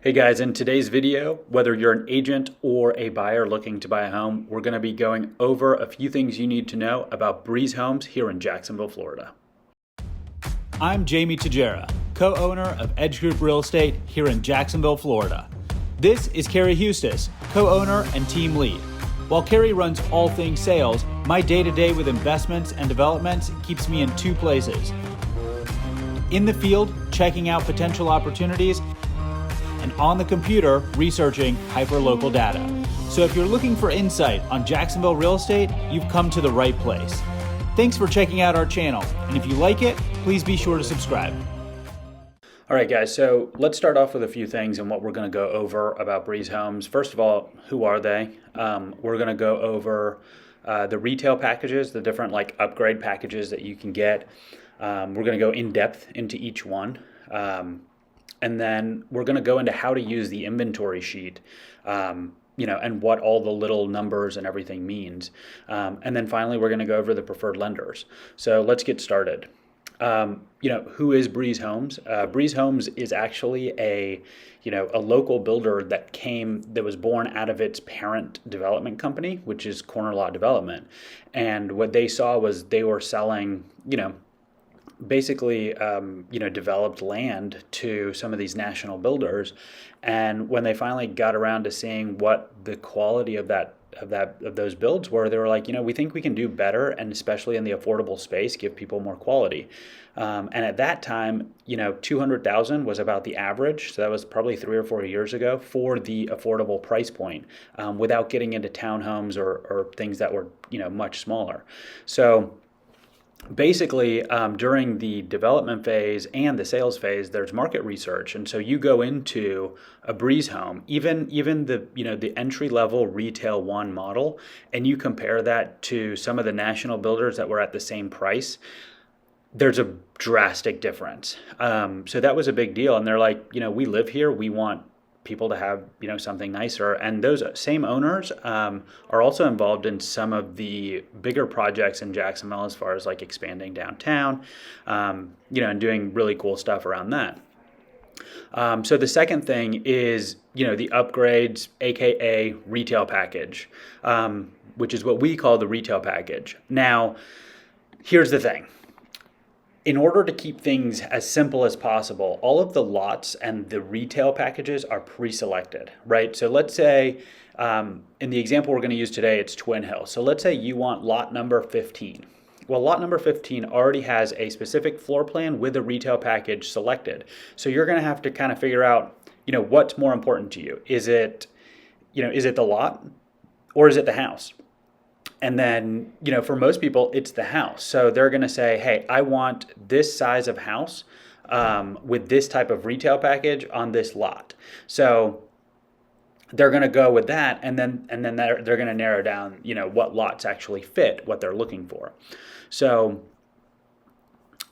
Hey guys, in today's video, whether you're an agent or a buyer looking to buy a home, we're going to be going over a few things you need to know about Breeze Homes here in Jacksonville, Florida. I'm Jamie Tajera, co-owner of Edge Group Real Estate here in Jacksonville, Florida. This is Carrie Hustis, co-owner and team lead. While Carrie runs all things sales, my day-to-day with investments and developments keeps me in two places. In the field, checking out potential opportunities, and on the computer, researching hyperlocal data. So if you're looking for insight on Jacksonville real estate, you've come to the right place. Thanks for checking out our channel, and if you like it, please be sure to subscribe. All right, guys, so let's start off with a few things and what we're going to go over about Breeze Homes. First of all, who are they? We're going to go over the retail packages, the different upgrade packages that you can get. We're going to go in depth into each one. And then we're going to go into how to use the inventory sheet, and what all the little numbers and everything means. And then finally, we're going to go over the preferred lenders. So let's get started. Who is Breeze Homes? Breeze Homes is actually a local builder that was born out of its parent development company, which is Corner Lot Development. And what they saw was they were selling, basically, developed land to some of these national builders. And when they finally got around to seeing what the quality of those builds were, they were like, we think we can do better, and especially in the affordable space, give people more quality. And at that time, 200,000 was about the average. So that was probably 3 or 4 years ago for the affordable price point, without getting into townhomes or things that were, much smaller. So basically, during the development phase and the sales phase, there's market research, and so you go into a Breeze home, even the entry level retail one model, and you compare that to some of the national builders that were at the same price. There's a drastic difference. So that was a big deal, and they're like, we live here, we want people to have something nicer, and those same owners are also involved in some of the bigger projects in Jacksonville as far as expanding downtown, and doing really cool stuff around that. So the second thing is the upgrades, aka retail package, which is what we call the retail package. Now, here's the thing. In order to keep things as simple as possible, all of the lots and the retail packages are pre-selected, right? So let's say, in the example we're going to use today, it's Twin Hill. So let's say you want lot number 15. Well, lot number 15 already has a specific floor plan with a retail package selected. So you're going to have to kind of figure out, what's more important to you. Is it the lot, or is it the house? And then, for most people, it's the house. So they're going to say, hey, I want this size of house with this type of retail package on this lot. So they're going to go with that, and then they're going to narrow down, what lots actually fit what they're looking for. So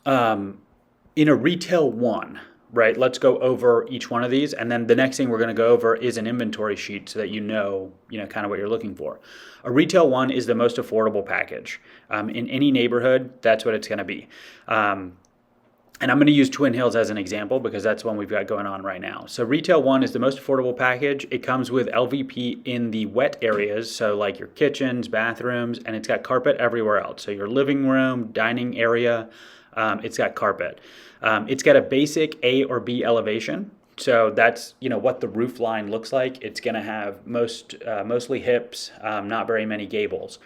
in a retail one, right, let's go over each one of these, and then the next thing we're going to go over is an inventory sheet so that kind of what you're looking for. A retail one is the most affordable package. In any neighborhood, that's what it's going to be. And I'm going to use Twin Hills as an example because that's one we've got going on right now. So retail one is the most affordable package. It comes with LVP in the wet areas, so like your kitchens, bathrooms, and it's got carpet everywhere else. So your living room, dining area, it's got carpet. It's got a basic A or B elevation. So that's, what the roof line looks like. It's going to have mostly hips, not very many gables.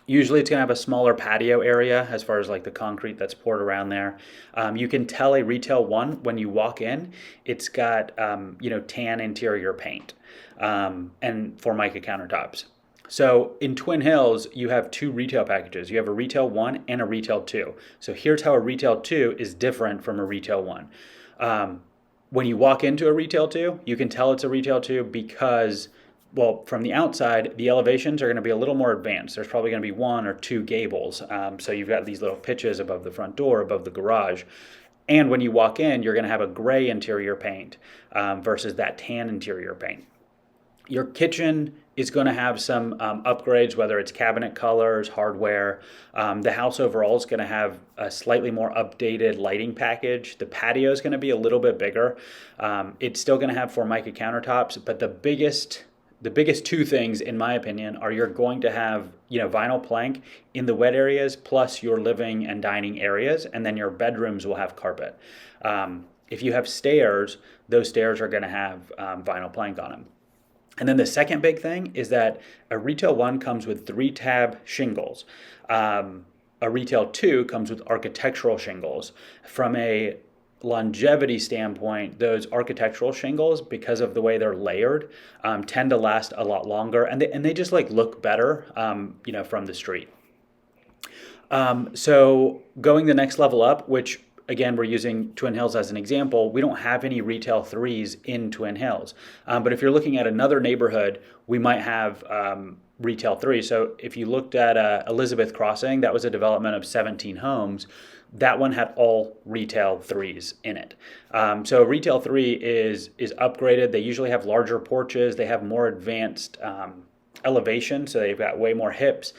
Usually it's going to have a smaller patio area as far as the concrete that's poured around there. You can tell a retail one when you walk in. It's got, tan interior paint and Formica countertops. So in Twin Hills, you have two retail packages. You have a retail one and a retail two. So here's how a retail two is different from a retail one. When you walk into a retail two, you can tell it's a retail two because, from the outside, the elevations are going to be a little more advanced. There's probably going to be 1 or 2 gables. So you've got these little pitches above the front door, above the garage. And when you walk in, you're going to have a gray interior paint versus that tan interior paint. Your kitchen is going to have some upgrades, whether it's cabinet colors, hardware. The house overall is going to have a slightly more updated lighting package. The patio is going to be a little bit bigger. It's still going to have Formica countertops, but the biggest two things, in my opinion, are you're going to have vinyl plank in the wet areas, plus your living and dining areas, and then your bedrooms will have carpet. If you have stairs, those stairs are going to have vinyl plank on them. And then the second big thing is that a Retail 1 comes with 3-tab shingles. A Retail 2 comes with architectural shingles. From a longevity standpoint, those architectural shingles, because of the way they're layered, tend to last a lot longer, and they just like look better, from the street. So going the next level up, which again, we're using Twin Hills as an example. We don't have any Retail 3s in Twin Hills. But if you're looking at another neighborhood, we might have Retail 3. So if you looked at Elizabeth Crossing, that was a development of 17 homes. That one had all Retail 3s in it. So Retail 3 is upgraded. They usually have larger porches. They have more advanced elevation, so they've got way more hips.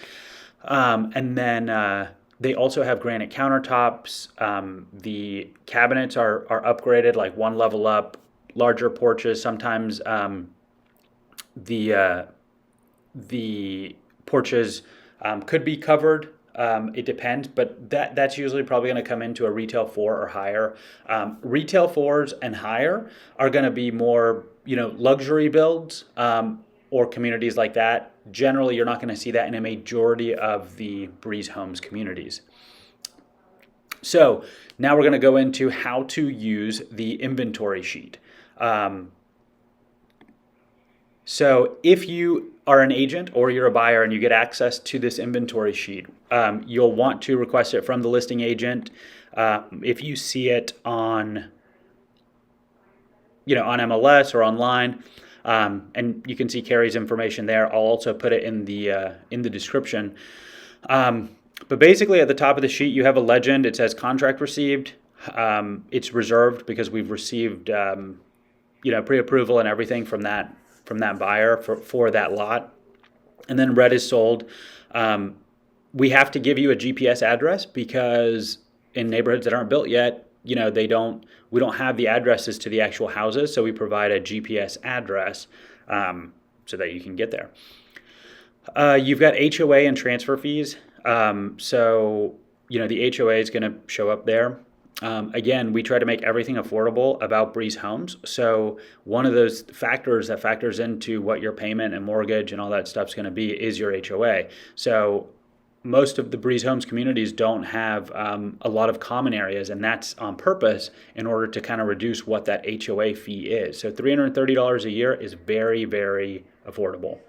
And then they also have granite countertops. The cabinets are upgraded, like one level up, larger porches. Sometimes the porches could be covered. It depends, but that's usually probably going to come into a Retail 4 or higher. Retail 4s and higher are going to be more, luxury builds. Or communities like that. Generally, you're not going to see that in a majority of the Breeze Homes communities. So now we're going to go into how to use the inventory sheet. So if you are an agent or you're a buyer and you get access to this inventory sheet, you'll want to request it from the listing agent. If you see it on MLS or online, and you can see Carrie's information there. I'll also put it in the description. But basically, at the top of the sheet, you have a legend. It says contract received. It's reserved because we've received pre-approval and everything from that buyer for that lot. And then red is sold. We have to give you a GPS address because in neighborhoods that aren't built yet, we don't have the addresses to the actual houses, so we provide a GPS address so that you can get there. You've got HOA and transfer fees. So the HOA is going to show up there. Again, we try to make everything affordable about Breeze Homes. So one of those factors that factors into what your payment and mortgage and all that stuff is going to be is your HOA. So most of the Breeze Homes communities don't have a lot of common areas, and that's on purpose in order to kind of reduce what that HOA fee is. So $330 a year is very, very affordable.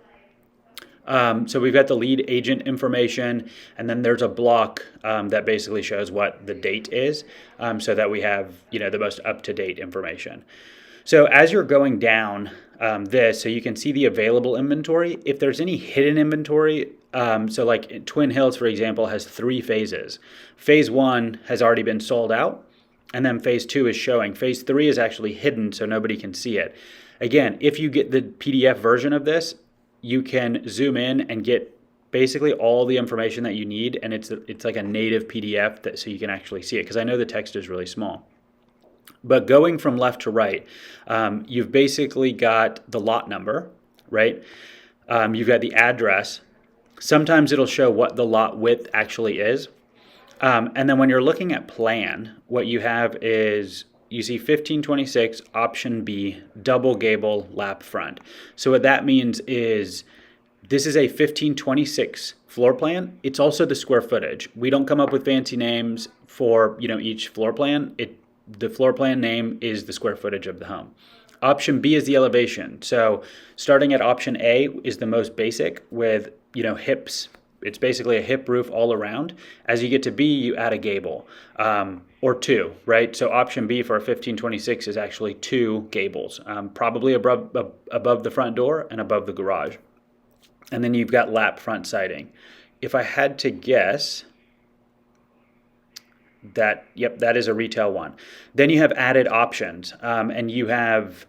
So we've got the lead agent information, and then there's a block that basically shows what the date is, so that we have the most up-to-date information. So as you're going down so you can see the available inventory. If there's any hidden inventory, so like Twin Hills, for example, has 3 phases. Phase 1 has already been sold out, and then phase 2 is showing. Phase 3 is actually hidden, so nobody can see it. Again, if you get the PDF version of this, you can zoom in and get basically all the information that you need, and it's like a native PDF so you can actually see it, because I know the text is really small. But going from left to right, you've basically got the lot number, right? You've got the address. Sometimes it'll show what the lot width actually is. And then when you're looking at plan, what you have is you see 1526 option B, double gable lap front. So what that means is this is a 1526 floor plan. It's also the square footage. We don't come up with fancy names for each floor plan. The floor plan name is the square footage of the home. Option B is the elevation. So starting at option A is the most basic with hips. It's basically a hip roof all around. As you get to B, you add a gable or 2, right? So option B for a 1526 is actually 2 gables, probably above the front door and above the garage. And then you've got lap front siding. If I had to guess, that is a Retail 1. Then you have added options, and you have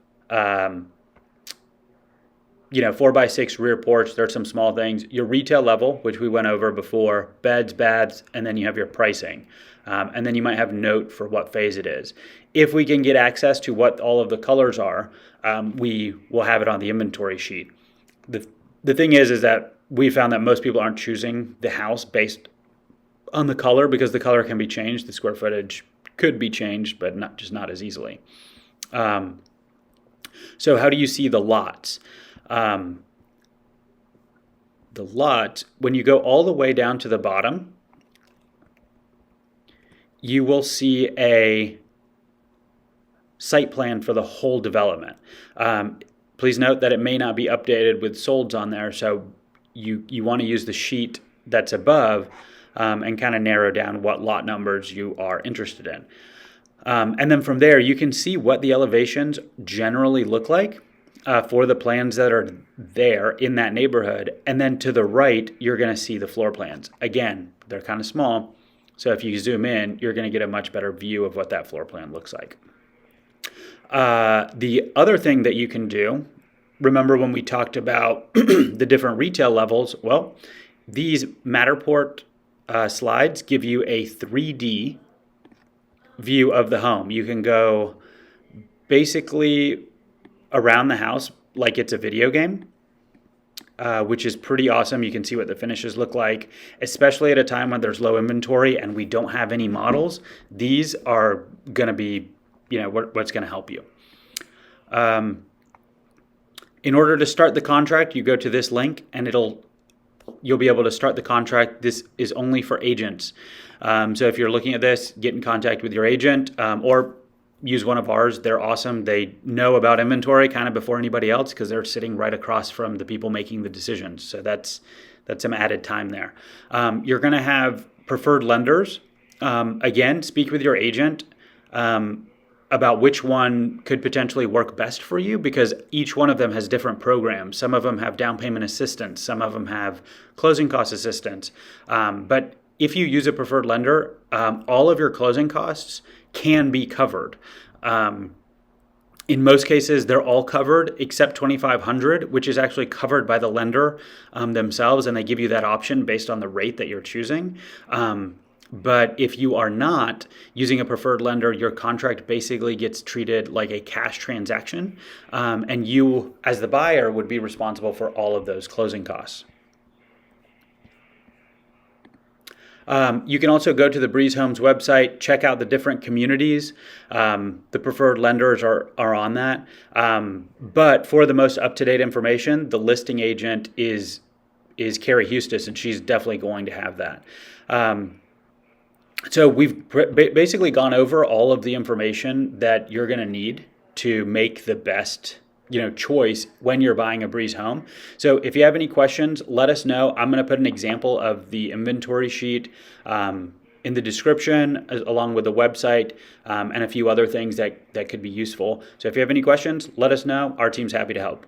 4x6 rear porch. There's some small things. Your retail level, which we went over before, beds, baths, and then you have your pricing. And then you might have note for what phase it is. If we can get access to what all of the colors are, we will have it on the inventory sheet. The thing is that we found that most people aren't choosing the house based on the color, because the color can be changed. The square footage could be changed, but not as easily. So how do you see the lots? The lot, when you go all the way down to the bottom, you will see a site plan for the whole development. Please note that it may not be updated with solds on there, so you want to use the sheet that's above and kind of narrow down what lot numbers you are interested in. And then from there, you can see what the elevations generally look like for the plans that are there in that neighborhood. And then to the right, you're going to see the floor plans. Again, they're kind of small, so if you zoom in, you're going to get a much better view of what that floor plan looks like. The other thing that you can do, remember when we talked about the different retail levels? Well, these Matterport slides give you a 3D view of the home. You can go basically around the house like it's a video game, which is pretty awesome. You can see what the finishes look like, especially at a time when there's low inventory and we don't have any models. These are going to be, what's going to help you. In order to start the contract, you go to this link and you'll be able to start the contract. This is only for agents. So if you're looking at this, get in contact with your agent or use one of ours. They're awesome. They know about inventory kind of before anybody else because they're sitting right across from the people making the decisions. So that's some added time there. You're going to have preferred lenders. Again, speak with your agent about which one could potentially work best for you, because each one of them has different programs. Some of them have down payment assistance. Some of them have closing cost assistance. But if you use a preferred lender, all of your closing costs can be covered. In most cases, they're all covered except $2,500, which is actually covered by the lender themselves, and they give you that option based on the rate that you're choosing. But if you are not using a preferred lender, your contract basically gets treated like a cash transaction, and you, as the buyer, would be responsible for all of those closing costs. You can also go to the Breeze Homes website, check out the different communities. The preferred lenders are on that. But for the most up-to-date information, the listing agent is Carrie Hustis, and she's definitely going to have that. So we've basically gone over all of the information that you're going to need to make the best choice when you're buying a Breeze home. So if you have any questions, let us know. I'm going to put an example of the inventory sheet in the description, along with the website and a few other things that could be useful. So if you have any questions, let us know. Our team's happy to help.